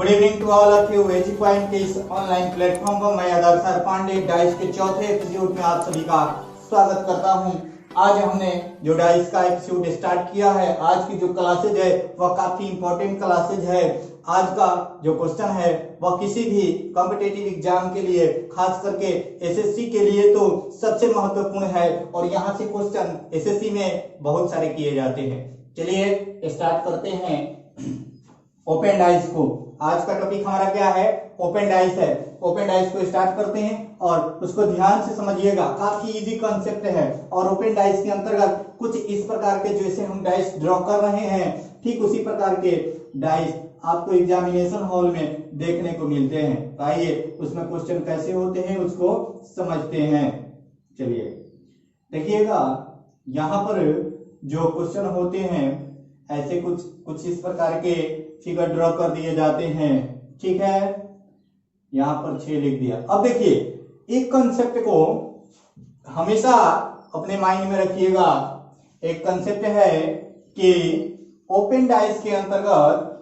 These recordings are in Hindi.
Good evening to all of you. AG point के इस ऑनलाइन प्लेटफॉर्म पर मैं आदर्श पांडे डाइस के चौथे एपिसोड में आप सभी का स्वागत करता हूं। आज हमने जो डाइस का एपिसोड स्टार्ट किया है, आज की जो क्लासेज है वह काफी इंपॉर्टेंट क्लासेज है। आज का जो क्वेश्चन है वह किसी भी कॉम्पिटिटिव एग्जाम के लिए, खास करके एसएससी के लिए तो सबसे महत्वपूर्ण है और यहाँ से क्वेश्चन एसएससी में बहुत सारे किए जाते हैं। चलिए स्टार्ट करते हैं ओपन डाइस को। आज का टॉपिक हमारा क्या है? ओपन डाइस है। ओपन डाइस को स्टार्ट करते हैं और उसको ध्यान से समझिएगा, काफी इजी कॉन्सेप्ट है। और ओपन डाइस के अंतर्गत कुछ इस प्रकार के जैसे हम डाइस ड्रॉ कर रहे हैं, ठीक उसी प्रकार के डाइस आपको एग्जामिनेशन हॉल में देखने को मिलते हैं। तो आइए उसमें क्वेश्चन कैसे होते हैं उसको समझते हैं। चलिए देखिएगा, यहाँ पर जो क्वेश्चन होते हैं ऐसे कुछ इस प्रकार के फिगर ड्रॉ कर दिए जाते हैं, ठीक है। यहां पर 6 लिख दिया। अब देखिए, एक कंसेप्ट को हमेशा अपने माइंड में रखिएगा। एक कंसेप्ट है कि ओपन डाइस के अंतर्गत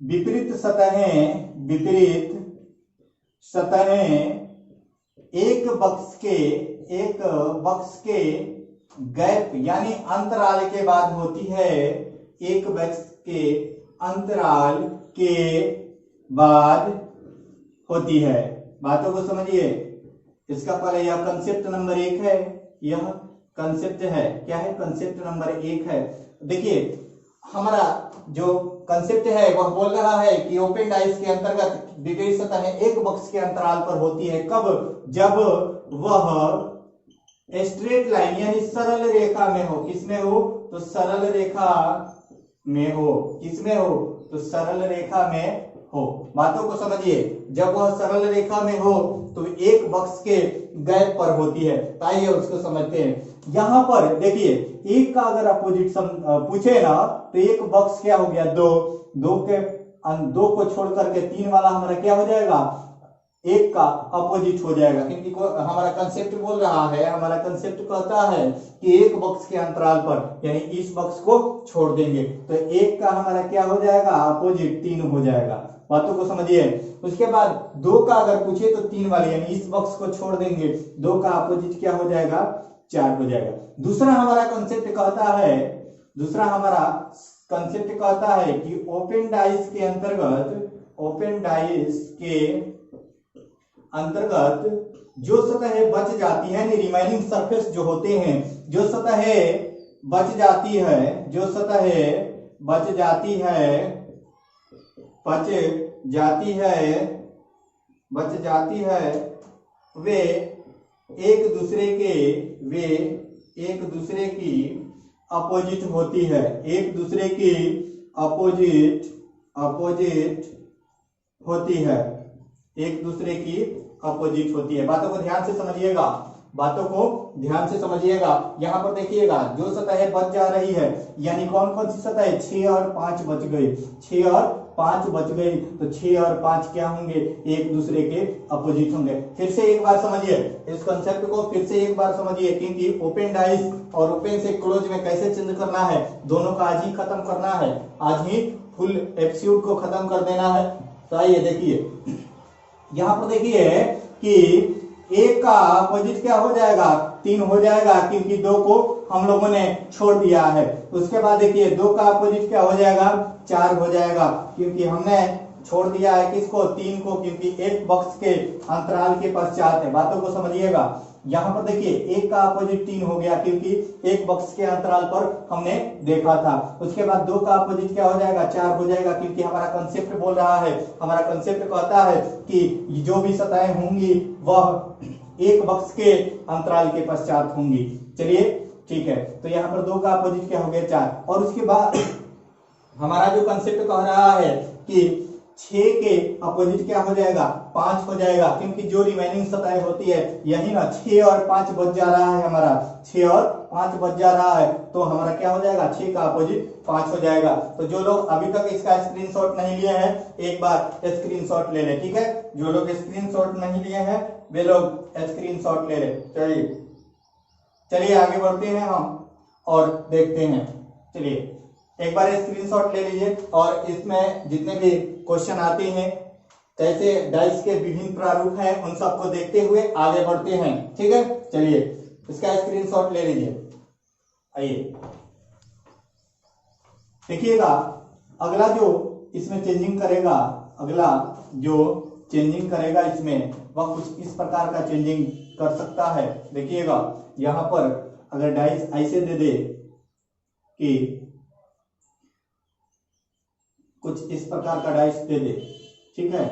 विपरीत सतहें एक बक्स के गैप यानी अंतराल के बाद होती है। एक बक्स के अंतराल के बाद होती है। बातों को समझिए। इसका पहले यह कंसेप्ट नंबर 1 है। यह कंसेप्ट है, क्या है? कंसेप्ट नंबर 1 है। देखिए, हमारा जो कंसेप्ट है वह बोल रहा है कि ओपन डाइस के अंतर्गत विपरीत सतहें एक बक्स के अंतराल पर होती है। कब? जब वह स्ट्रेट लाइन यानी सरल रेखा में हो। किसमें हो? तो सरल रेखा में हो। किसमें हो? तो सरल रेखा में हो। बातों को समझिए। जब वह सरल रेखा में हो तो एक बक्स के गैप पर होती है। आइए उसको समझते हैं। यहां पर देखिए, एक का अगर अपोजिट पूछे ना तो एक बक्स क्या हो गया? दो को छोड़ करके 3 वाला हमारा क्या हो जाएगा? एक का अपोजिट हो जाएगा, क्योंकि हमारा कंसेप्ट बोल रहा है, हमारा कंसेप्ट कहता है कि एक बक्स के अंतराल पर यानी इस बक्स को छोड़ देंगे तो एक का हमारा क्या हो जाएगा? अपोजिट 3 हो जाएगा। बातों को समझिए। उसके बाद 2 का अगर पूछे तो 3 वाले यानी इस बक्स को छोड़ देंगे, 2 का अपोजिट क्या हो जाएगा? 4 हो जाएगा। दूसरा हमारा कंसेप्ट कहता है कि ओपन डाइस के अंतर्गत जो सतहें बच जाती है, रिमेनिंग सरफेस जो होते हैं, जो सतहें बच जाती है वे एक दूसरे की अपोजिट होती है। एक दूसरे की अपोजिट होती है। एक दूसरे की अपोजिट होती है। बातों को ध्यान से समझिएगा। यहां पर देखिएगा, जो सतहें बच जा रही है यानी कौन कौन सी सतहें? 6 और 5 बच गई। 6 और 5 बच गई तो 6 और 5 क्या होंगे? एक दूसरे के अपोजिट होंगे। फिर से एक बार समझिए इस कंसेप्ट को, क्योंकि ओपन डाइस और ओपन से क्लोज में कैसे चेंज करना है, दोनों का आज ही खत्म करना है। आज ही फुल एपिसोड को खत्म कर देना है। तो आइए देखिए, यहां पर देखिए कि एक का अपोजिट क्या हो जाएगा? 3 हो जाएगा, क्योंकि 2 को हम लोगों ने छोड़ दिया है। उसके बाद देखिए 2 का अपोजिट क्या हो जाएगा? 4 हो जाएगा, क्योंकि हमने छोड़ दिया है किसको? 3 को, क्योंकि एक बक्स के अंतराल के पश्चात है। बातों को समझिएगा। यहां पर देखिए, एक का अपोजिट 3 हो गया, क्योंकि एक बक्स के अंतराल पर हमने देखा था। उसके बाद 2 का अपोजिट क्या हो जाएगा? 4 हो जाएगा, क्योंकि हमारा कंसेप्ट बोल रहा है, हमारा कंसेप्ट कहता है कि जो भी सतहें होंगी वह एक बक्स के अंतराल के पश्चात होंगी। चलिए ठीक है। तो यहाँ पर 2 का अपोजिट क्या हो गया? 4। और उसके बाद हमारा जो कंसेप्ट कह रहा है कि 6 के अपोजिट क्या हो जाएगा? 5 हो जाएगा, क्योंकि जो रिमेनिंग सतह होती है यही ना, 6 और 5 बच जा रहा है हमारा, 6 और 5 बच जा रहा है, तो हमारा क्या हो जाएगा? 6 का अपोजिट 5 हो जाएगा। तो जो लोग अभी तक इसका स्क्रीनशॉट नहीं लिए हैं, एक बार स्क्रीनशॉट ले लें, ठीक है। जो लोग स्क्रीनशॉट नहीं लिए हैं वे लोग स्क्रीनशॉट ले लें। चलिए चलिए आगे बढ़ते हैं हम और देखते हैं। चलिए एक बार स्क्रीनशॉट ले लीजिए और इसमें जितने भी क्वेश्चन आते हैं, कैसे डाइस के विभिन्न प्रारूप हैं, उन सबको देखते हुए आगे बढ़ते हैं। ठीक है, चलिए इसका स्क्रीनशॉट ले लीजिए। आइए देखिएगा, अगला जो इसमें चेंजिंग करेगा, अगला जो चेंजिंग करेगा इसमें, वह कुछ इस प्रकार का चेंजिंग कर सकता है। देखिएगा यहां पर अगर डाइस ऐसे दे दे कि कुछ इस प्रकार का डाइस दे दे, ठीक है,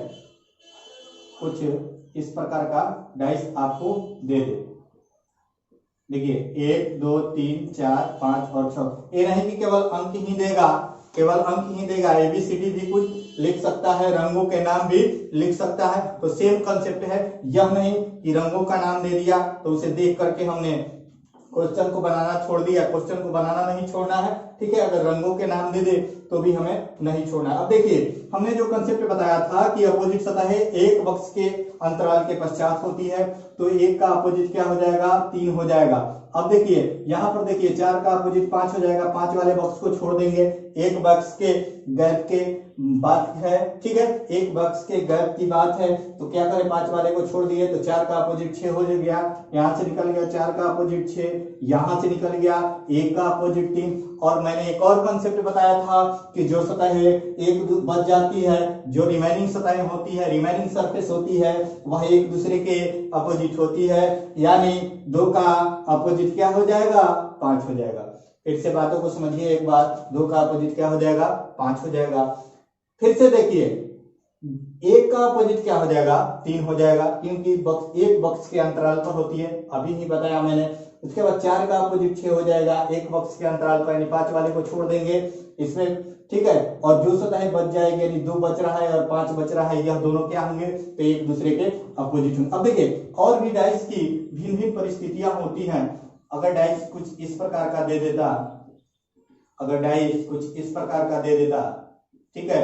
कुछ इस प्रकार का डाइस आपको दे दे। देखिए 1 2 3 4 5 और 6, ये नहीं कि केवल अंक ही देगा, केवल अंक ही देगा, ABCD भी कुछ लिख सकता है, रंगों के नाम भी लिख सकता है। तो सेम कंसेप्ट है, यह नहीं कि रंगों का नाम दे दिया तो उसे देख करके हमने क्वेश्चन को बनाना छोड़ दिया। क्वेश्चन को बनाना नहीं छोड़ना है, ठीक है। अगर रंगों के नाम दे दे तो भी हमें नहीं छोड़ना है। अब देखिए हमने जो कंसेप्ट बताया था कि अपोजिट सतह एक बक्स के अंतराल के पश्चात होती है, तो एक का अपोजिट क्या हो जाएगा, 3 हो जाएगा। अब देखिए यहां पर देखिए 4 का अपोजिट 5 हो जाएगा, 5 वाले बक्स को छोड़ देंगे, एक बक्स के गैप के बात है, ठीक है, एक बक्स के गैप की बात है। तो क्या करें, 5 वाले को छोड़ दिए तो 4 का अपोजिट 6 हो गया, यहां से निकल गया 4 का अपोजिट 6, यहां से निकल गया 1 का अपोजिट 3। और मैंने एक और कंसेप्ट बताया था कि जो सतह एक बच जाती है, जो रिमेनिंग सतह होती है, रिमेनिंग सरफेस होती है, वह एक दूसरे के अपोजिट होती है, यानी 2 का अपोजिट क्या हो जाएगा, 5 हो जाएगा। फिर से बातों को समझिए एक बार, 2 का अपोजिट क्या हो जाएगा, 5 हो जाएगा। फिर से देखिए 1 का अपोजिट क्या हो जाएगा, 3 हो जाएगा, क्योंकि एक बक्स के अंतराल पर होती है, अभी ही बताया मैंने। उसके बाद 4 का अपोजिट 6 हो जाएगा, एक बक्स के अंतराल पर, यानी 5 वाले को छोड़ देंगे इसमें, ठीक है। और जो सतह बच जाएगी, यानी 2 बच रहा है और 5 बच रहा है, यह दोनों क्या होंगे, तो एक दूसरे के अपोजिट होंगे। अब देखिए और भी डाइस की भिन्न भिन्न परिस्थितियां होती हैं। अगर डाइस कुछ इस प्रकार का दे देता, अगर डाइस कुछ इस प्रकार का दे देता, ठीक है,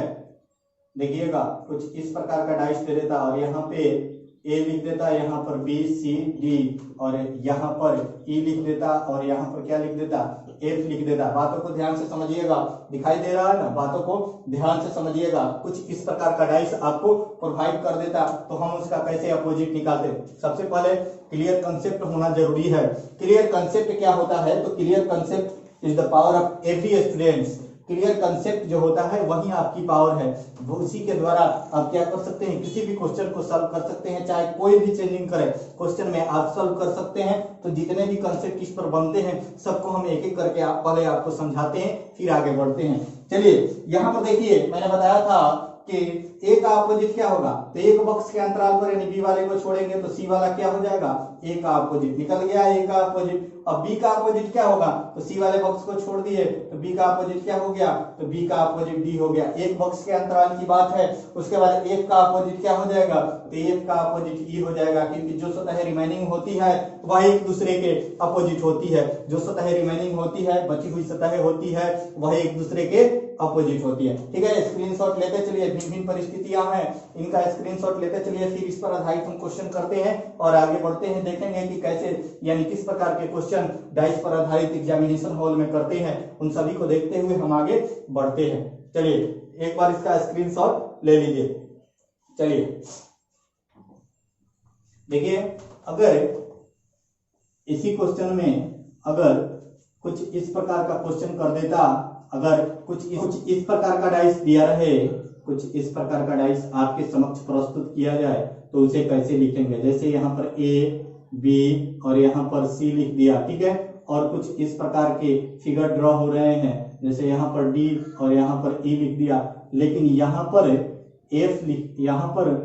देखिएगा कुछ इस प्रकार का डाइस दे देता और यहाँ पे A लिख देता, यहाँ पर B C D और यहाँ पर E लिख देता और यहाँ पर क्या लिख देता, F लिख देता। बातों को ध्यान से समझिएगा, दिखाई दे रहा है ना, बातों को ध्यान से समझिएगा। कुछ इस प्रकार का डाइस आपको प्रोवाइड कर देता तो हम उसका कैसे अपोजिट निकालते। सबसे पहले क्लियर कंसेप्ट होना जरूरी है। क्लियर कंसेप्ट क्या होता है, तो clear concept is the power of every students. Clear concept जो होता है वही आपकी पावर है, उसी के द्वारा आप क्या कर सकते हैं, किसी भी क्वेश्चन को सॉल्व कर सकते हैं, चाहे कोई भी चेंजिंग करे क्वेश्चन में आप सॉल्व कर सकते हैं। तो जितने भी कंसेप्ट इस पर बनते हैं सबको हम एक एक करके पहले आपको समझाते हैं, फिर आगे बढ़ते हैं। चलिए यहाँ पर देखिए मैंने बताया था कि A का अपोजिट क्या होगा, तो एक बक्स के अंतराल पर यानी B वाले को छोड़ेंगे तो C वाला क्या हो जाएगा, A का अपोजिट निकल गया, A का अपोजिट। अब B का अपोजिट क्या होगा, तो C वाले बक्स को छोड़ दिए तो B का अपोजिट क्या हो गया, तो B का अपोजिट D हो गया। एक बक्स के अंतराल की बात है। उसके बाद F का अपोजिट क्या हो जाएगा, तो F का अपोजिट E हो जाएगा, क्योंकि जो सतह रिमेनिंग होती है वह एक दूसरे के अपोजिट होती है। जो सतह रिमेनिंग होती है, बची हुई सतह होती है, वह एक दूसरे के अपोजिट होती है। ठीक है, स्क्रीनशॉट लेते चलिए, भिन्न परिस्थितियां हैं, इनका स्क्रीनशॉट लेते चलिए, फिर इस पर आधारित हम क्वेश्चन करते हैं और आगे बढ़ते हैं। देखेंगे कि कैसे यानी किस प्रकार के क्वेश्चन डाइस पर आधारित एग्जामिनेशन हॉल में करते हैं, उन सभी को देखते हुए हम आगे बढ़ते हैं। चलिए एक बार इसका स्क्रीनशॉट ले लीजिए। चलिए देखिए, अगर इसी क्वेश्चन में अगर कुछ इस प्रकार का क्वेश्चन कर देता, अगर कुछ इस प्रकार का डाइस दिया रहे, कुछ इस प्रकार का डाइस आपके समक्ष प्रस्तुत किया जाए तो उसे कैसे लिखेंगे। जैसे यहाँ पर A, B और यहाँ पर C लिख दिया, ठीक है, और कुछ इस प्रकार के फिगर ड्रॉ हो रहे हैं, जैसे यहाँ पर D और यहाँ पर E लिख दिया, लेकिन यहाँ पर F लिख, यहाँ पर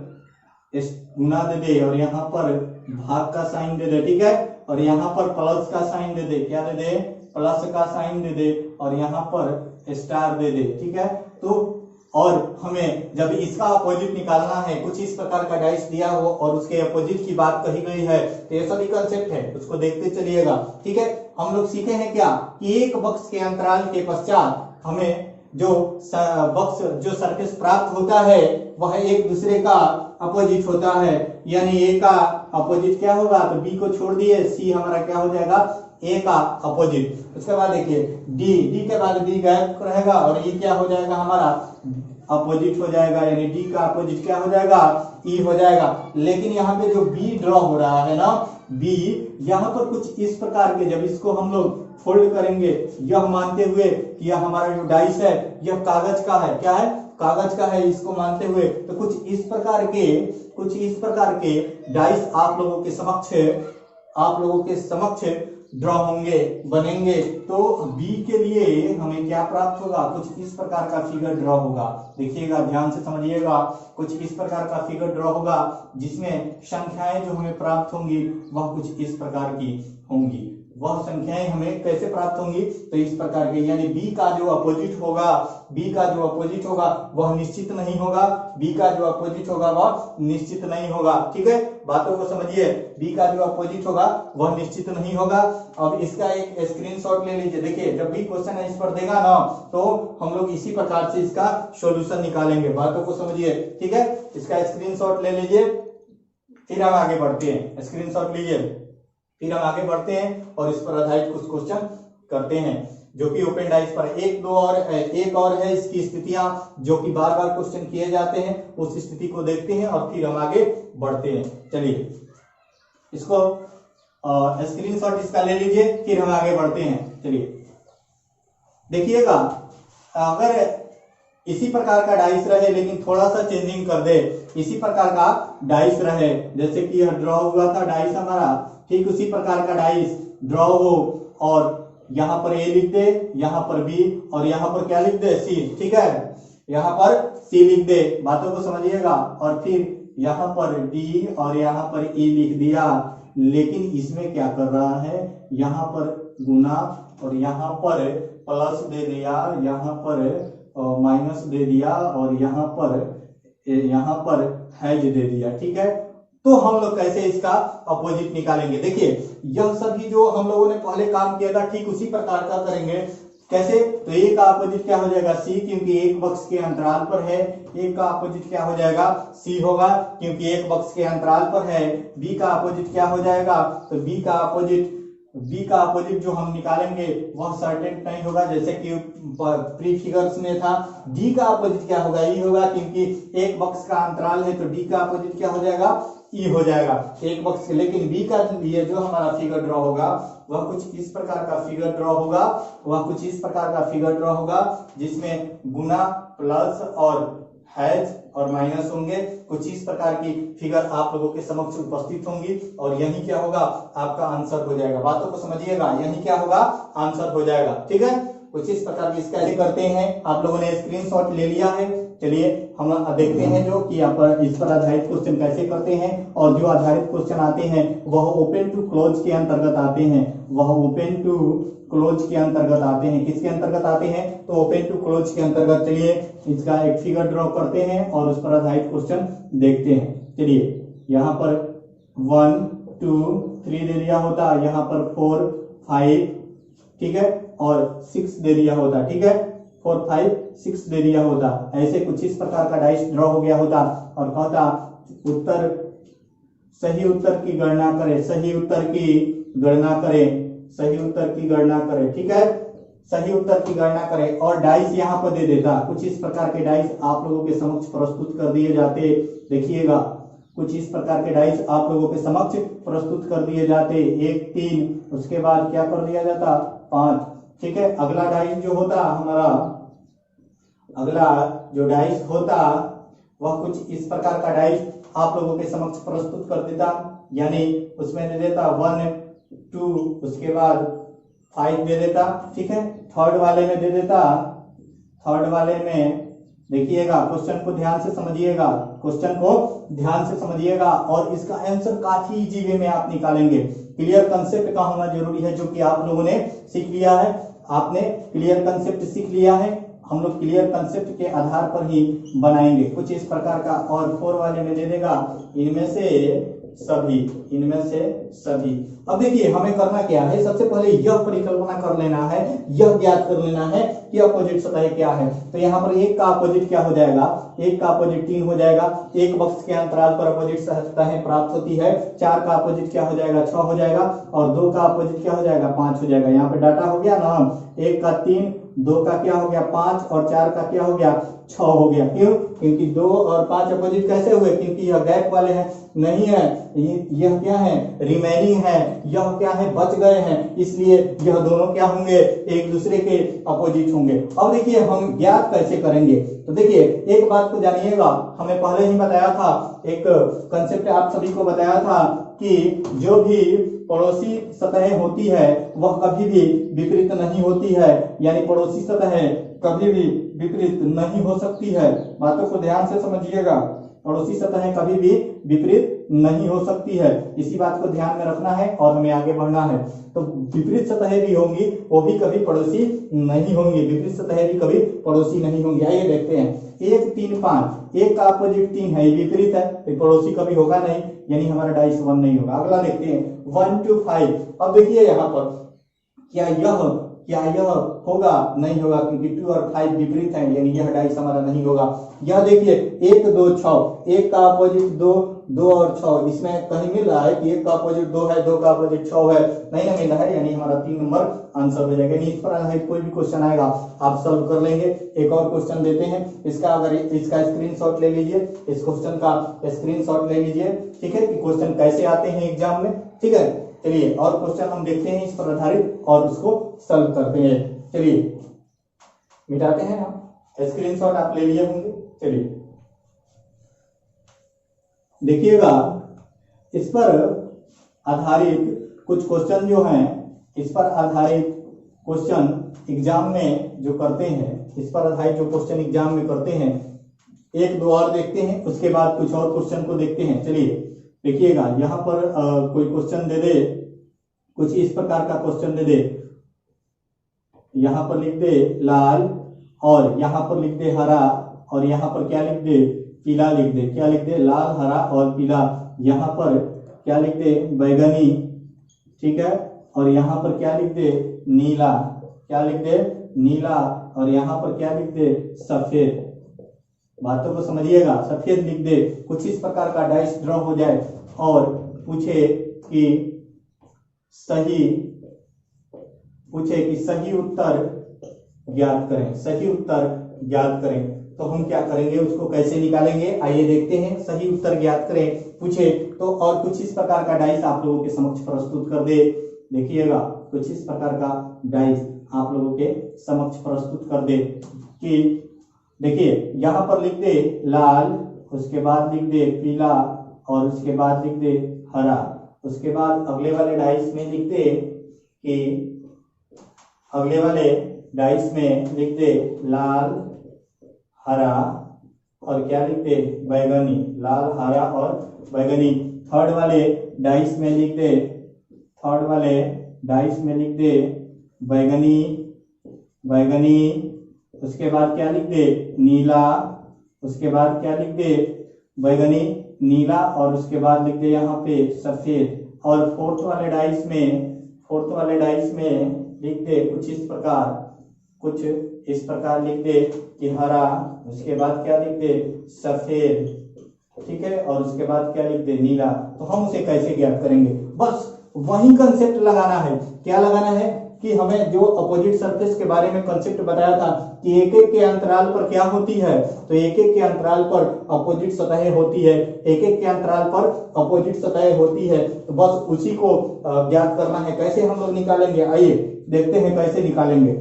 गुना दे दे और यहाँ पर भाग का साइन दे दे, ठीक है, और यहाँ पर प्लस का साइन दे दे, क्या दे दे, प्लस का साइन दे दे, और यहाँ पर स्टार दे दे, ठीक है। तो और हमें जब इसका अपोजिट निकालना है, कुछ इस प्रकार का डाइस दिया हो और उसके अपोजिट की बात कही गई है, तो ये सभी कंसेप्ट है, उसको देखते चलिएगा। ठीक है, हम लोग सीखे हैं क्या कि एक बक्स के अंतराल के पश्चात हमें जो बॉक्स जो सरफेस प्राप्त होता है वह एक दूसरे का अपोजिट होता है, यानी ए का अपोजिट क्या होगा, तो बी को छोड़ दिए, सी हमारा क्या हो जाएगा, ए का अपोजिट। उसके बाद देखिए डी के बाद बी गायब रहेगा और ये क्या हो जाएगा, हमारा अपोजिट हो जाएगा, यानी डी का अपोजिट क्या हो जाएगा, ई हो जाएगा। लेकिन यहाँ पे जो बी ड्रॉ हो रहा है ना, बी यहाँ पर कुछ इस प्रकार के, जब इसको हम लोग फोल्ड करेंगे, यह मानते हुए कि यह हमारा जो डाइस है यह कागज का है, क्या है, कागज का है, इसको मानते हुए तो कुछ इस प्रकार के डाइस आप लोगों के समक्ष ड्रॉ होंगे, बनेंगे। तो बी के लिए हमें क्या प्राप्त होगा, कुछ इस प्रकार का फिगर ड्रॉ होगा। देखिएगा, ध्यान से समझिएगा, कुछ इस प्रकार का फिगर ड्रॉ होगा जिसमें संख्याएं जो हमें प्राप्त होंगी वह कुछ इस प्रकार की होंगी। वह संख्याएं हमें कैसे प्राप्त होंगी, तो इस प्रकार के, यानी बी का जो अपोजिट होगा वह निश्चित नहीं होगा, बी का जो अपोजिट होगा वह निश्चित नहीं होगा। ठीक है, बातों को समझिए, बी का जो अपोजिट होगा वह निश्चित नहीं होगा। अब इसका एक स्क्रीनशॉट ले लीजिए। देखिए, जब भी क्वेश्चन इस पर देगा ना, तो हम लोग इसी प्रकार से इसका सॉल्यूशन निकालेंगे। बातों को समझिए, ठीक है, इसका स्क्रीनशॉट ले लीजिए, फिर हम आगे बढ़ते हैं। स्क्रीनशॉट लीजिए, फिर हम आगे बढ़ते हैं और इस पर आधारित कुछ क्वेश्चन करते हैं जो कि ओपन डाइस पर। एक और है इसकी स्थितियां जो कि बार बार क्वेश्चन किए जाते हैं, उस स्थिति को देखते हैं और फिर हम आगे बढ़ते हैं। चलिए, इसको स्क्रीनशॉट इसका ले लीजिए, फिर हम आगे बढ़ते हैं। चलिए देखिएगा, अगर इसी प्रकार का डाइस रहे लेकिन थोड़ा सा चेंजिंग कर दे, इसी प्रकार का डाइस रहे, जैसे कि यह ड्रॉ हुआ था डाइस हमारा, ठीक उसी प्रकार का डाइस ड्रॉ हो और यहां पर ए लिख दे, यहां पर बी और यहां पर क्या लिख दे, सी। ठीक है, यहां पर सी लिख दे, बातों को समझिएगा, और फिर यहां पर डी और यहां पर ई लिख दिया। लेकिन इसमें क्या कर रहा है, यहां पर गुना और यहां पर प्लस दे दिया, यहां पर माइनस दे दिया और यहां पर हैज दे दिया। ठीक है, तो हम लोग कैसे इसका अपोजिट निकालेंगे। देखिए, यह सभी जो हम लोगों ने पहले काम किया था ठीक उसी प्रकार का करेंगे। कैसे, तो ए का अपोजिट क्या हो जाएगा, सी, क्योंकि एक बक्स के अंतराल पर है। ए का अपोजिट क्या हो जाएगा, सी होगा, क्योंकि एक बक्स के अंतराल पर है। बी का अपोजिट क्या हो जाएगा, तो बी का अपोजिट जो हम निकालेंगे वह सर्टेन नहीं होगा, जैसे कि प्री फिगर्स में था। डी का अपोजिट क्या होगा, ई होगा, क्योंकि एक बक्स का अंतराल है, तो डी का अपोजिट क्या हो जाएगा, ई हो जाएगा, एक बक्स। लेकिन बी का लिए जो हमारा फिगर ड्रॉ होगा वह कुछ इस प्रकार का फिगर ड्रॉ होगा, जिसमें गुना, प्लस और हैज और माइनस होंगे। कुछ इस प्रकार की फिगर आप लोगों के समक्ष उपस्थित होंगी और यही क्या होगा, आपका आंसर हो जाएगा। बातों को समझिएगा, यही क्या होगा, आंसर हो जाएगा। ठीक है, कुछ इस प्रकार की इसका करते हैं। आप लोगों ने स्क्रीनशॉट ले लिया है। चलिए हम देखते हैं जो कि यहाँ पर इस पर आधारित क्वेश्चन कैसे करते हैं, और जो आधारित क्वेश्चन आते हैं वह ओपन टू क्लोज के अंतर्गत आते हैं। किसके अंतर्गत आते हैं, तो ओपन टू क्लोज के अंतर्गत। चलिए इसका एक फिगर ड्रॉ करते हैं और उस पर आधारित क्वेश्चन देखते हैं। चलिए, यहाँ पर 1 2 3 दे दिया होता, यहाँ पर 4 5, ठीक है, और 6 दे दिया होता। ठीक है, 4 5 6 दे दिया होता। ऐसे कुछ इस प्रकार का डाइस ड्रॉ हो गया होता और कहता सही उत्तर की गणना करें, सही उत्तर की गणना करें। ठीक है, सही उत्तर की गणना करें और डाइस यहाँ पर दे देता। कुछ इस प्रकार के डाइस आप लोगों के समक्ष प्रस्तुत कर दिए जाते। देखिएगा, कुछ इस प्रकार के डाइस आप लोगों के समक्ष प्रस्तुत कर दिए जाते। 1 3, उसके बाद क्या कर दिया जाता, 5। ठीक है, अगला डाइस जो होता हमारा, अगला जो डाइस होता वह कुछ इस प्रकार का डाइस आप लोगों के समक्ष प्रस्तुत कर देता, यानी उसमें दे देता 1 2, उसके बाद 5 दे देता। ठीक है, थर्ड वाले में दे देता, थर्ड वाले में देखिएगा, क्वेश्चन को ध्यान से समझिएगा और इसका आंसर काफी इजी वे में आप निकालेंगे। क्लियर कंसेप्ट का होना जरूरी है, जो कि आप लोगों ने सीख लिया है। आपने क्लियर कंसेप्ट सीख लिया है, हम लोग क्लियर कंसेप्ट के आधार पर ही बनाएंगे कुछ इस प्रकार का। और 4 वाले में दे देगा, इनमें से सभी, इनमें से सभी। अब देखिए हमें करना क्या है, सबसे पहले यह परिकल्पना कर लेना है, यह ज्ञात कर लेना है कि अपोजिट सतह क्या है। तो यहाँ पर एक का अपोजिट क्या हो जाएगा, एक का अपोजिट 3 हो जाएगा, एक बक्स के अंतराल पर अपोजिट सतह प्राप्त होती है। 4 का अपोजिट क्या हो जाएगा, 6 हो जाएगा, और 2 का अपोजिट क्या हो जाएगा, 5 हो जाएगा। यहाँ पे डाटा हो गया ना, 1 का 3, 2 का क्या हो गया 5, और 4 का क्या हो गया 6 हो गया। क्यों, क्योंकि 2 और 5 अपोजिट कैसे हुए, क्योंकि यह गैप वाले हैं, नहीं है यह क्या है, रिमेनिंग है, यह क्या है, बच गए हैं, इसलिए यह दोनों क्या होंगे, एक दूसरे के अपोजिट होंगे। अब देखिए हम ज्ञात कैसे करेंगे, तो देखिए एक बात को जानिएगा, हमें पहले ही बताया था, एक कंसेप्ट आप सभी को बताया था कि जो भी पड़ोसी सतह होती है वह कभी भी विपरीत नहीं होती है, यानी पड़ोसी सतह कभी भी विपरीत नहीं हो सकती है। बातों को ध्यान से समझिएगा, पड़ोसी सतह कभी भी विपरीत नहीं हो सकती है, इसी बात को ध्यान में रखना है और हमें आगे बढ़ना है। तो विपरीत सतह भी होंगी, वो भी कभी पड़ोसी नहीं होंगी, विपरीत सतह भी कभी पड़ोसी नहीं होंगी। आइए देखते हैं, 1 3 5, एक का अपोजिट 3 है, विपरीत है, तो पड़ोसी कभी होगा नहीं, यानी हमारा डाइस 1 नहीं होगा। अगला देखते हैं 1 2 5। अब देखिए यहाँ पर क्या यह होगा, नहीं होगा, क्योंकि 2 और 5 विपरीत है, यानी यह डाइस हमारा नहीं होगा। यह देखिए 1 2 6, एक का अपोजिट 2, 2 और 6, इसमें कहीं मिल रहा है कि एक का अपोजिट 2 है, 2 का अपोजिट 6 है, नहीं ना मिल रहा है, यानी हमारा 3 नंबर आंसर हो जाएगा। इस पर आधारित कोई भी क्वेश्चन आएगा आप सॉल्व कर लेंगे। एक और क्वेश्चन देते हैं, इसका अगर इसका स्क्रीनशॉट ले लीजिए, इस क्वेश्चन का स्क्रीनशॉट ले लीजिए, ठीक है, कि क्वेश्चन कैसे आते हैं एग्जाम में, ठीक है। चलिए और क्वेश्चन हम देखते हैं इस पर आधारित और उसको सॉल्व करते हैं। चलिए मिटाते हैं, हम स्क्रीनशॉट आप ले लिए होंगे। चलिए देखिएगा, इस पर आधारित कुछ क्वेश्चन जो हैं, इस पर आधारित क्वेश्चन एग्जाम में जो करते हैं, इस पर आधारित जो क्वेश्चन एग्जाम में करते हैं, एक दो और देखते हैं, उसके बाद कुछ और क्वेश्चन को देखते हैं। चलिए देखिएगा, यहाँ पर कोई क्वेश्चन दे दे, कुछ इस प्रकार का क्वेश्चन दे दे, यहाँ पर लिख दे लाल, और यहाँ पर लिख दे हरा, और यहाँ पर क्या लिख दे, पीला लिख दे। क्या लिख दे, लाल, हरा और पीला। यहाँ पर क्या लिख दे, बैगनी, ठीक है, और यहाँ पर क्या लिख दे, नीला। क्या लिख दे, नीला, और यहाँ पर क्या लिख दे, सफेद। बातों को समझिएगा, सफेद लिख दे। कुछ इस प्रकार का डाइस ड्रॉ हो जाए और पूछे कि सही उत्तर ज्ञात करें, सही उत्तर ज्ञात करें, तो हम क्या करेंगे, उसको कैसे निकालेंगे, आइए देखते हैं। सही उत्तर ज्ञात करें पूछे तो, और कुछ इस प्रकार का डाइस आप लोगों के समक्ष प्रस्तुत कर दे। देखिएगा, कुछ इस प्रकार का डाइस आप लोगों के समक्ष प्रस्तुत कर दे कि देखिए यहाँ पर लिख दे लाल, उसके बाद लिख दे पीला, और उसके बाद लिख दे हरा। उसके बाद अगले वाले डाइस में लिख दे कि अगले वाले डाइस में लिख दे लाल, हरा, और क्या लिख दे, बैगनी। लाल, हरा और बैगनी। थर्ड वाले डाइस में लिख दे, थर्ड वाले डाइस में लिख दे बैगनी, बैगनी। उसके बाद क्या लिख दे, नीला। उसके बाद क्या लिख दे, बैगनी, नीला, और उसके बाद लिख दे यहाँ पे सफेद। और फोर्थ वाले डाइस में लिख दे कुछ इस प्रकार लिख दे कि हरा। उसके बाद क्या लिख दे, सफेद, ठीक है, और उसके बाद क्या लिख दे, नीला। तो हम उसे कैसे ज्ञात करेंगे, बस वही कंसेप्ट लगाना है। क्या लगाना है कि हमें जो अपोजिट सरफेस के बारे में कंसेप्ट बताया था कि एक एक के अंतराल पर क्या होती है, तो एक एक के अंतराल पर अपोजिट सतह होती है, एक एक के अंतराल पर अपोजिट सतह होती है। तो बस उसी को ज्ञात करना है। कैसे हम लोग निकालेंगे, आइए देखते हैं कैसे निकालेंगे।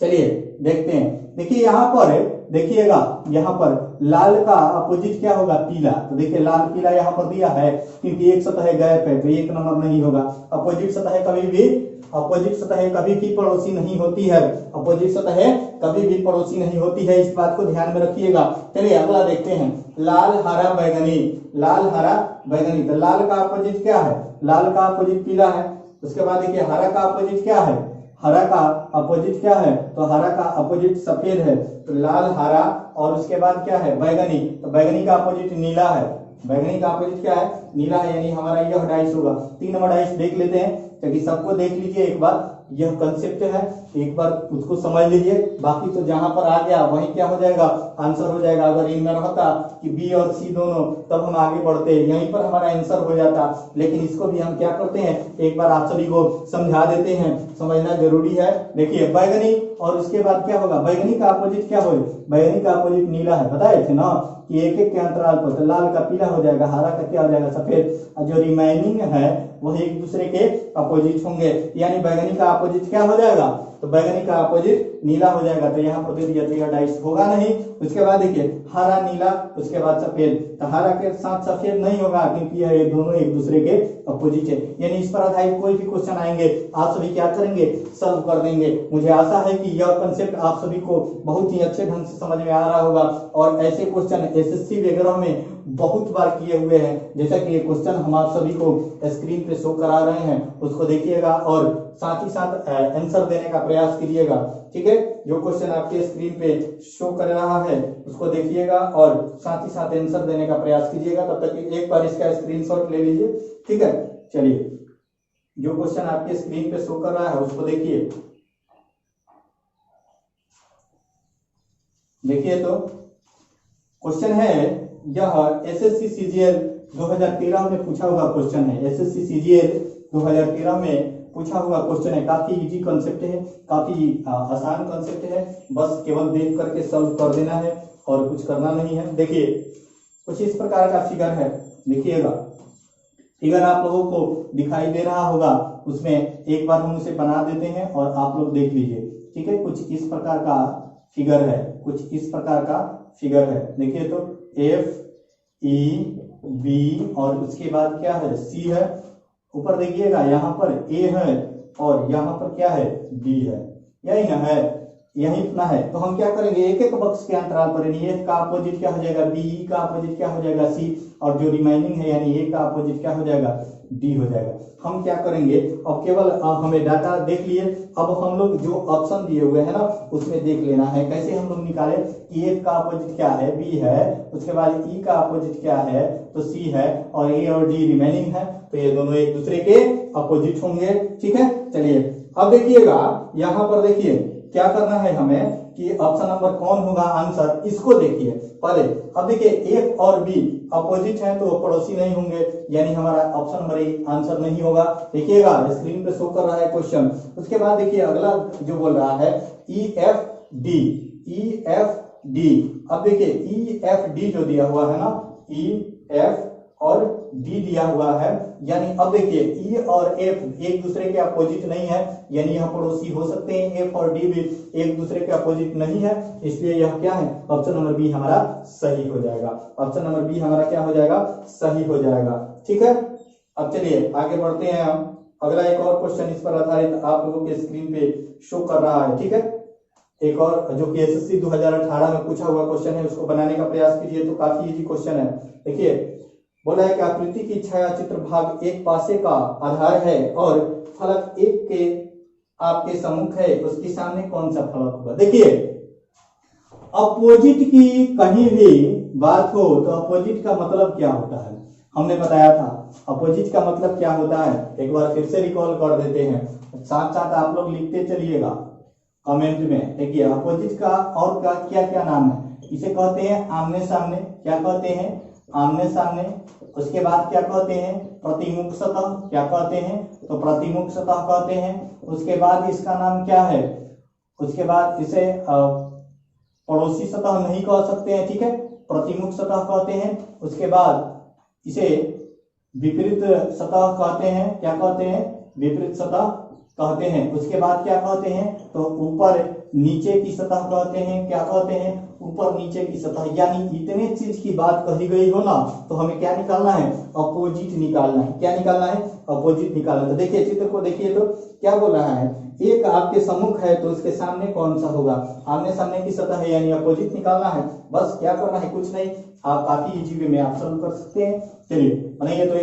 चलिए देखते हैं। देखिए यहाँ पर देखिएगा, यहाँ पर लाल का अपोजिट क्या होगा, पीला। तो देखिए लाल पीला यहाँ पर दिया है, क्योंकि एक सतह गैप है तो एक नंबर नहीं होगा। अपोजिट सतह कभी भी पड़ोसी नहीं होती है, अपोजिट सतह कभी भी पड़ोसी नहीं होती है, इस बात को ध्यान में रखिएगा। चलिए अगला देखते हैं, लाल, हरा, बैगनी। लाल, हरा, बैगनी। तो लाल का अपोजिट क्या है, लाल का अपोजिट पीला है। उसके बाद देखिए हरा का अपोजिट क्या है, हरा का अपोजिट क्या है, तो हरा का अपोजिट सफेद है। तो लाल, हरा, और उसके बाद क्या है, बैगनी। तो बैगनी का अपोजिट नीला है। बैगनी का अपोजिट क्या है, नीला है, यानी हमारा यह डाइस होगा। 3 नंबर डाइस देख लेते हैं, ताकि सबको देख लीजिए एक बार, यह कंसेप्ट है, एक बार उसको समझ लीजिए। बाकी तो जहां पर आ गया वही क्या हो जाएगा, आंसर हो जाएगा। अगर इनमें रहता कि बी और सी दोनों, तब हम आगे बढ़ते, यहीं पर हमारा आंसर हो जाता। लेकिन इसको भी हम क्या करते हैं, एक बार आप सभी को समझा देते हैं, समझना जरूरी है। देखिए बैगनी और उसके बाद क्या होगा, बैगनी का अपोजिट क्या होगा, बैगनी का अपोजिट नीला है, बताए थे ना कि एक एक के अंतराल पर, तो लाल का पीला हो जाएगा, हरा का क्या हो जाएगा, सफेद। और जो रिमेनिंग है वह एक दूसरे के अपोजिट होंगे, यानी बैगनी का अपोजिट क्या हो जाएगा, तो बैगनी का अपोजिट नीला हो जाएगा। तो यहाँ पर दे दिया, तो यह डाइस होगा नहीं। उसके बाद देखिए हरा नीला, उसके बाद सफेद, तो हरा के साथ सफेद नहीं होगा, क्योंकि ये दोनों एक दूसरे के अपोजिट है। यानी इस पर आधारित कोई भी क्वेश्चन आएंगे, आप सभी क्या करेंगे, सॉल्व कर देंगे। मुझे आशा है कि यह कंसेप्ट आप सभी को बहुत ही अच्छे ढंग से समझ में आ रहा होगा। और ऐसे क्वेश्चन एसएससी वगैरह में बहुत बार किए हुए हैं, जैसा कि ये क्वेश्चन हम आप सभी को स्क्रीन पे शो करा रहे हैं, उसको देखिएगा और साथ ही साथ आंसर देने का प्रयास कीजिएगा। ठीक है, जो क्वेश्चन आपके स्क्रीन पे शो कर रहा है उसको देखिएगा और साथ ही साथ आंसर देने का प्रयास कीजिएगा। तब तक एक बार इसका स्क्रीनशॉट ले लीजिए। ठीक है, चलिए जो क्वेश्चन आपके स्क्रीन पे शो कर रहा है उसको देखिए। देखिए तो क्वेश्चन है, यह एसएससी सीजीएल 2013 में पूछा हुआ क्वेश्चन है। एसएससी सीजीएल 2013 में पूछा हुआ क्वेश्चन है। काफी इजी कॉन्सेप्ट है, काफी आसान कॉन्सेप्ट है, बस केवल देख करके सॉल्व कर देना है और कुछ करना नहीं है। देखिए कुछ इस प्रकार का फिगर है, देखिएगा फिगर आप लोगों को दिखाई दे रहा होगा, उसमें एक बार हम उसे बना देते हैं और आप लोग देख लीजिए। ठीक है, कुछ इस प्रकार का फिगर है, कुछ इस प्रकार का फिगर है। देखिए तो एफ ई बी और उसके बाद क्या है, सी है। ऊपर देखिएगा यहाँ पर ए है और यहाँ पर क्या है, बी है। यही ना है, यही इतना है। तो हम क्या करेंगे, एक एक बक्स के अंतराल पर ए का अपोजिट क्या हो जाएगा, बी का अपोजिट क्या हो जाएगा, सी, और जो रिमेनिंग है यानी ए का अपोजिट क्या हो जाएगा, डी हो जाएगा। हम क्या करेंगे, अब केवल हमें डाटा देख लिए, अब हम लोग जो ऑप्शन दिए हुए हैं ना उसमें देख लेना है। कैसे हम लोग निकाले कि ए का अपोजिट क्या है, बी है, उसके बाद ई का अपोजिट क्या है, तो सी है, और ए और डी रिमेनिंग है, तो ये दोनों एक दूसरे के अपोजिट होंगे। ठीक है, चलिए अब देखिएगा यहाँ पर, देखिए क्या करना है हमें कि ऑप्शन नंबर कौन होगा आंसर, इसको देखिए पहले। अब देखिए ए और बी अपोजिट है तो पड़ोसी नहीं होंगे, यानी हमारा ऑप्शन नंबर ए आंसर नहीं होगा। देखिएगा स्क्रीन पे शो कर रहा है क्वेश्चन। उसके बाद देखिए अगला जो बोल रहा है E F D, E F D. अब देखिए ई एफ डी जो दिया हुआ है ना, ई एफ और डी दिया हुआ है, यानी अब देखिए ई और एफ एक दूसरे के अपोजिट नहीं है, यानी यह पड़ोसी हो सकते हैं। एफ और डी भी एक दूसरे के अपोजिट नहीं है, इसलिए यह क्या है, ऑप्शन नंबर बी हमारा सही हो जाएगा। ऑप्शन नंबर बी हमारा क्या हो जाएगा, सही हो जाएगा। ठीक है, अब चलिए आगे बढ़ते हैं हम। अगला एक और क्वेश्चन इस पर आधारित आप लोगों के स्क्रीन पे शो कर रहा है। ठीक है, एक और जो कि एसएससी 2018 में पूछा हुआ क्वेश्चन है, उसको बनाने का प्रयास कीजिए। तो काफी इजी क्वेश्चन है। देखिए बोला है कि आकृति की छायाचित्र भाग एक पासे का आधार है और फलक एक के आपके सम्मुख है, उसके सामने कौन सा फलक होगा। देखिए अपोजिट की कहीं भी बात हो तो अपोजिट का मतलब क्या होता है, हमने बताया था अपोजिट का मतलब क्या होता है। एक बार फिर से रिकॉल कर देते हैं, साथ साथ आप लोग लिखते चलिएगा कमेंट में। देखिए अपोजिट का और का क्या क्या नाम है, इसे कहते हैं आमने सामने। क्या कहते हैं, आमने सामने। उसके बाद क्या कहते हैं, प्रतिमुख सतह। क्या कहते हैं, तो प्रतिमुख सतह कहते हैं। उसके बाद इसका नाम क्या है, उसके बाद इसे पड़ोसी सतह नहीं कह सकते हैं, ठीक है, प्रतिमुख सतह कहते हैं। उसके बाद इसे विपरीत सतह कहते हैं। क्या कहते हैं, विपरीत सतह कहते हैं। उसके बाद क्या कहते हैं, तो ऊपर नीचे की सतह कहते हैं। क्या कहते हैं, ऊपर नीचे की सतह। यानी इतने चीज की बात कही गई हो ना, तो हमें क्या निकालना है, अपोजिट निकालना है। क्या निकालना है, अपोजिट निकालना है। तो देखिए चित्र को देखिए, तो क्या बोल रहा है, एक आपके सम्मुख है तो उसके सामने कौन सा होगा, आमने सामने की सतह है, यानी अपोजिट निकालना है। बस क्या करना है, कुछ नहीं, आप काफी इजी वे में आप सॉल्व कर सकते हैं। चलिए बनाइए, तो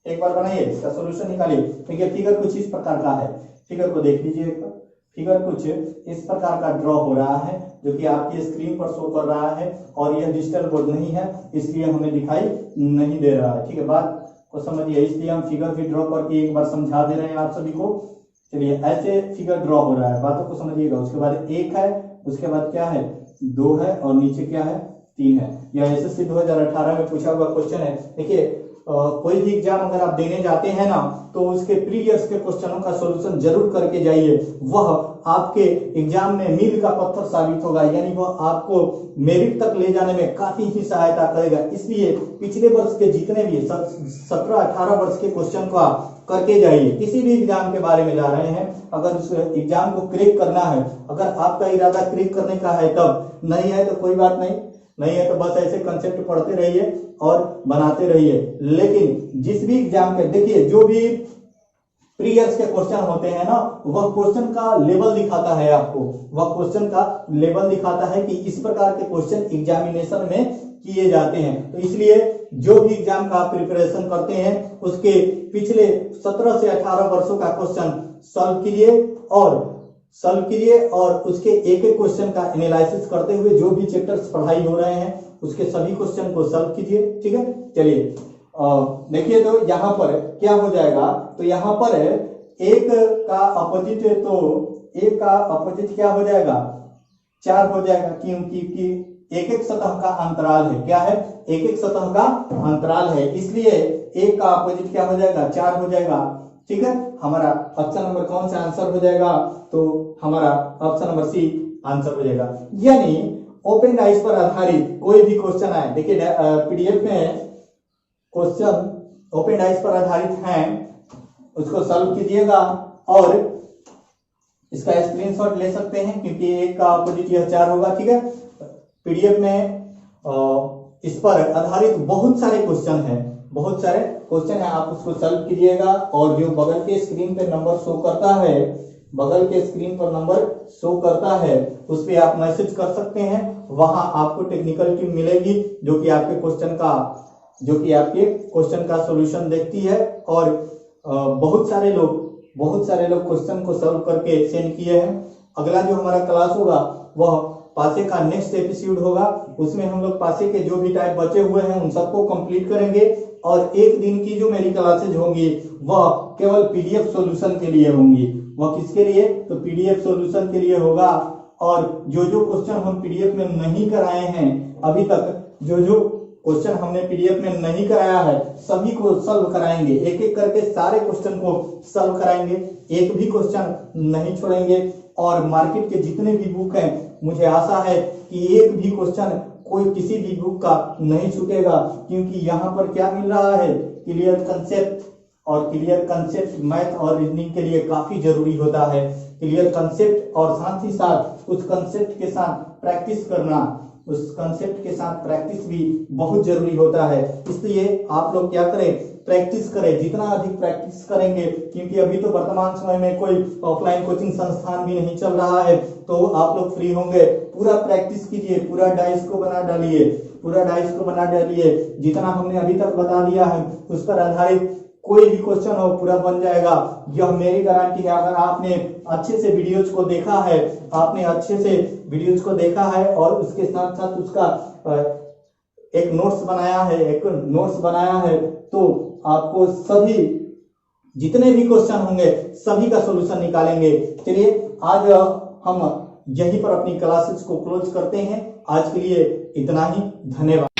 एक बार बनाइए, इसका सोल्यूशन निकालिए। देखिए फिगर कुछ इस प्रकार का है, फिगर को देख लीजिए एक बार। फिगर कुछ इस प्रकार का ड्रॉ हो रहा है, जो कि आपकी स्क्रीन पर शो कर रहा है, और यह डिजिटल बोर्ड नहीं है, इसलिए हमें दिखाई नहीं दे रहा है। ठीक है, बात को समझिए, इसलिए हम फिगर भी ड्रॉ करके एक बार समझा दे रहे हैं आप सभी को। चलिए, ऐसे फिगर ड्रॉ हो रहा है, बातों को समझिएगा। उसके बाद 1 है, उसके बाद क्या है 2 है, और नीचे क्या है 3 है। यह एसएससी 2018 में पूछा हुआ क्वेश्चन है। देखिए, कोई भी एग्जाम अगर आप देने जाते हैं ना, तो उसके प्रीवियस के क्वेश्चनों का सॉल्यूशन जरूर करके जाइए। वह आपके एग्जाम में मील का पत्थर साबित होगा, यानी वह आपको मेरिट तक ले जाने में काफी ही सहायता करेगा। इसलिए पिछले वर्ष के जितने भी 17-18 वर्ष के क्वेश्चन को करके जाइए। किसी भी एग्जाम के बारे में जा रहे हैं, अगर उस एग्जाम को क्रैक करना है, अगर आपका इरादा क्रैक करने का है तब, नहीं है तो कोई बात नहीं है तो बस ऐसे कंसेप्ट पढ़ते रहिए और बनाते रहिए। लेकिन जिस भी एग्जाम के, देखिए, जो भी प्रीवियस के क्वेश्चन होते हैं ना, वह क्वेश्चन का लेवल दिखाता है आपको, वह क्वेश्चन का लेवल दिखाता है कि इस प्रकार के क्वेश्चन एग्जामिनेशन में किए जाते हैं। तो इसलिए जो भी एग्जाम का आप प्रिपरेशन करते हैं, उसके पिछले 17 से 18 वर्षों का क्वेश्चन सॉल्व कीजिए और उसके एक एक क्वेश्चन का एनालिसिस करते हुए जो भी चैप्टर्स पढ़ाई हो रहे हैं उसके सभी क्वेश्चन को सॉल्व कीजिए। ठीक है, चलिए देखिए, तो यहाँ पर क्या हो जाएगा, तो यहाँ पर 1 का अपोजिट, तो 1 का अपोजिट क्या हो जाएगा 4 हो जाएगा, क्योंकि एक सतह का अंतराल है। क्या है, एक सतह का अंतराल है, इसलिए 1 का अपोजिट क्या हो जाएगा 4 हो जाएगा। ठीक है, हमारा ऑप्शन नंबर कौन सा आंसर हो जाएगा, तो हमारा ऑप्शन नंबर सी आंसर हो जाएगा। यानी ओपन डाइस पर आधारित कोई भी क्वेश्चन आए, देखिए पीडीएफ में क्वेश्चन ओपन डाइस पर आधारित हैं, उसको सॉल्व कीजिएगा और इसका स्क्रीनशॉट ले सकते हैं, क्योंकि 1 का अपोजिट यह 4 होगा। ठीक है, पीडीएफ में इस पर आधारित बहुत सारे क्वेश्चन हैं, आप उसको सॉल्व कीजिएगा। और जो बगल के स्क्रीन पे नंबर शो करता है, बगल के स्क्रीन पर नंबर शो करता है, उस पे आप मैसेज कर सकते हैं। वहां आपको टेक्निकल टीम मिलेगी जो कि आपके क्वेश्चन का सॉल्यूशन देखती है। और बहुत सारे लोग क्वेश्चन को सॉल्व करके सेंड किए हैं। अगला जो हमारा क्लास होगा वह पासे का नेक्स्ट एपिसोड होगा, उसमें हम लोग पासे के जो भी टाइप बचे हुए हैं उन सबको कंप्लीट करेंगे। और 1 दिन की जो मेरी क्लासेज होंगी वह केवल पीडीएफ सॉल्यूशन के लिए होंगी। वह किसके लिए, तो पीडीएफ सॉल्यूशन के लिए होगा। और जो क्वेश्चन हम पीडीएफ में नहीं कराए हैं अभी तक, जो क्वेश्चन हमने पीडीएफ में नहीं कराया है, सभी को सॉल्व कराएंगे, एक एक करके सारे क्वेश्चन को सॉल्व कराएंगे, एक भी क्वेश्चन नहीं छोड़ेंगे। और मार्केट के जितने भी बुक हैं, मुझे आशा है कि एक भी क्वेश्चन कोई किसी भी बुक का नहीं छूटेगा, क्योंकि यहाँ पर क्या मिल रहा है, क्लियर कंसेप्ट। और क्लियर कंसेप्ट मैथ और रीजनिंग के लिए काफी जरूरी होता है। क्लियर कंसेप्ट और साथ ही साथ उस कंसेप्ट के साथ प्रैक्टिस करना, उस कंसेप्ट के साथ प्रैक्टिस भी बहुत जरूरी होता है। इसलिए आप लोग क्या करें, प्रैक्टिस करें, जितना अधिक प्रैक्टिस करेंगे, क्योंकि अभी तो वर्तमान समय में कोई ऑफलाइन कोचिंग संस्थान भी नहीं चल रहा है, तो आप लोग फ्री होंगे, पूरा प्रैक्टिस कीजिए, पूरा डाइस को बना डालिए। जितना हमने अभी तक बता दिया है उस पर आधारित कोई भी क्वेश्चन हो पूरा बन जाएगा, यह मेरी गारंटी है। अगर आपने अच्छे से वीडियोज को देखा है और उसके साथ साथ उसका एक नोट्स बनाया है, तो आपको सभी जितने भी क्वेश्चन होंगे सभी का सॉल्यूशन निकालेंगे। चलिए, आज हम यहीं पर अपनी क्लासेस को क्लोज करते हैं। आज के लिए इतना ही, धन्यवाद।